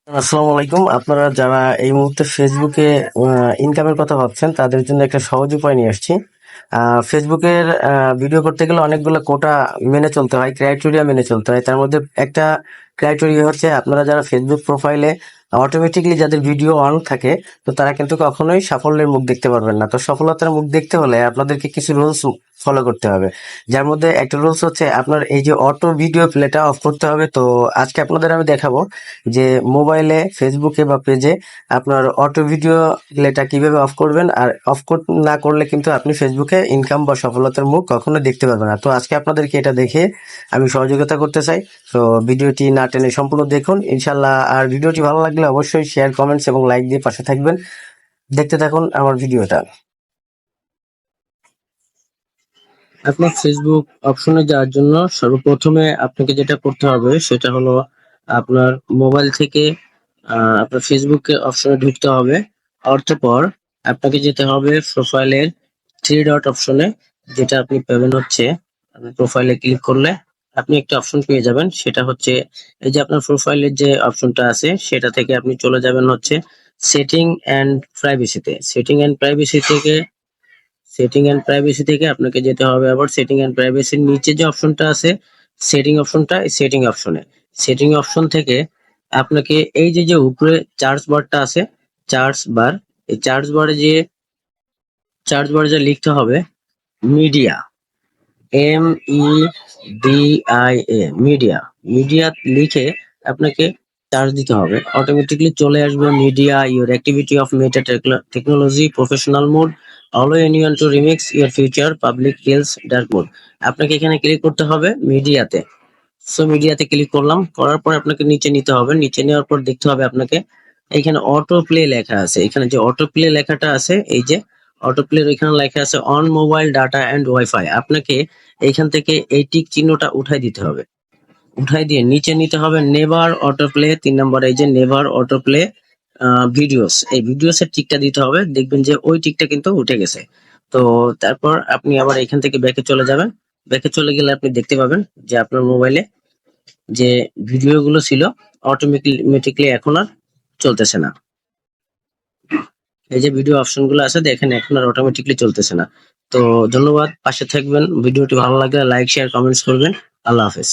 আসসালামু আলাইকুম। আপনারা যারা এই মুহূর্তে ফেসবুকে ইনকামের কথা ভাবছেন তাদের জন্য একটা সহজ উপায় নিয়ে আসছি। ফেসবুকের ভিডিও করতে গেলে অনেকগুলো কোটা মেনে চলতে হয়, ক্রাইটেরিয়া মেনে চলতে হয়। তার মধ্যে একটা ক্রাইটেরিয়া হচ্ছে আপনারা যারা ফেসবুক প্রোফাইলে অটোমেটিকলি যাদের ভিডিও অন থাকে, তো তারা কিন্তু কখনোই সাফল্যের মুখ দেখতে পারবেন না। তো সফলতার মুখ দেখতে হলে আপনাদেরকে কিছু রুলস ফলো করতে হবে। যার মধ্যে একটা রুলস হচ্ছে আপনার এই যে অটো ভিডিও প্লেটা অফ করতে হবে। তো আজকে আপনাদের আমি দেখাবো যে মোবাইলে ফেসবুকে বা পেজে আপনার অটো ভিডিও প্লেটা কিভাবে অফ করবেন। আর অফ না করলে কিন্তু আপনি ফেসবুকে ইনকাম বা সফলতার মুখ কখনো দেখতে পারবেন না। তো আজকে আপনাদেরকে এটা দেখে আমি সহযোগিতা করতে চাই। তো ভিডিওটি না টেনে সম্পূর্ণ দেখুন ইনশাল্লাহ। আর ভিডিওটি ভালো লাগলে অবশ্যই শেয়ার, কমেন্টস এবং লাইক দিয়ে পাশে থাকবেন। দেখতে থাকুন আমার ভিডিওটা। আপনার ফেসবুক অপশনে যাওয়ার জন্য সর্বপ্রথমে আপনাকে যেটা করতে হবে সেটা হলো আপনার মোবাইল থেকে আপনার ফেসবুকে অপশনে ঢুকতে হবে। অতঃপর আপনাকে যেতে হবে প্রোফাইলের থ্রি ডট অপশনে, যেটা আপনি পাবেন হচ্ছে প্রোফাইলে ক্লিক করলে আপনি একটা অপশন পেয়ে যাবেন। সেটা হচ্ছে এই যে আপনার প্রোফাইলের যে অপশনটা আছে সেটা থেকে আপনি চলে যাবেন হচ্ছে সেটিং অ্যান্ড প্রাইভেসিতে। সেটিং এন্ড প্রাইভেসি থেকে আপনাকে যেতে হবে আবার সেটিং এন্ড প্রাইভেসির নিচে যে অপশনটা আছে সেটিং অপশনটা, সেটিং অপশন থেকে আপনাকে এই যে যে উপরে চার্জ বারটা আছে, চার্জ বার, এই চার্জ বারে যে লিখতে হবে মিডিয়া, MIDIA, মিডিয়া। মিডিয়া লিখে আপনাকে চার্জ দিতে হবে, অটোমেটিকলি চলে আসবে media your activity of Meta technology professional mode allow anyone to remix your future public reels dark mode. আপনাকে এখানে ক্লিক করতে হবে মিডিয়াতে। সো মিডিয়াতে ক্লিক করলাম, করার পর আপনাকে নিচে নিতে হবে। নিচে নেওয়ার পর দেখতে হবে আপনাকে এখানে অটো প্লে লেখা আছে। এখানে যে অটো প্লে লেখাটা আছে, এই যে অটো প্লে এখানে লেখা আছে on mobile data and wifi. আপনাকে এইখান থেকে এই টিক চিহ্নটা উঠাই দিতে হবে। উঠাই দিয়ে নিচে নিতে হবে নেভার অটো প্লে, 3 নম্বরে এই যে নেভার অটো প্লে ভিডিওস, এই ভিডিওস এর টিকটা দিতে হবে। দেখবেন যে ওই টিকটা কিন্তু উঠে গেছে। তো তারপর আপনি আবার এখান থেকে ব্যাকে চলে যাবেন। ব্যাকে চলে গেলে আপনি দেখতে পাবেন যে আপনার মোবাইলে যে ভিডিও গুলো ছিল অটোমেটিকলি এখন আর চলতেছে না। এই যে ভিডিও অপশন গুলো আছে দেখেন এখন আর অটোমেটিকলি চলতেছে না। তো ধন্যবাদ, পাশে থাকবেন। ভিডিওটি ভালো লাগলে লাইক শেয়ার কমেন্টস করবেন। আল্লাহ হাফেজ।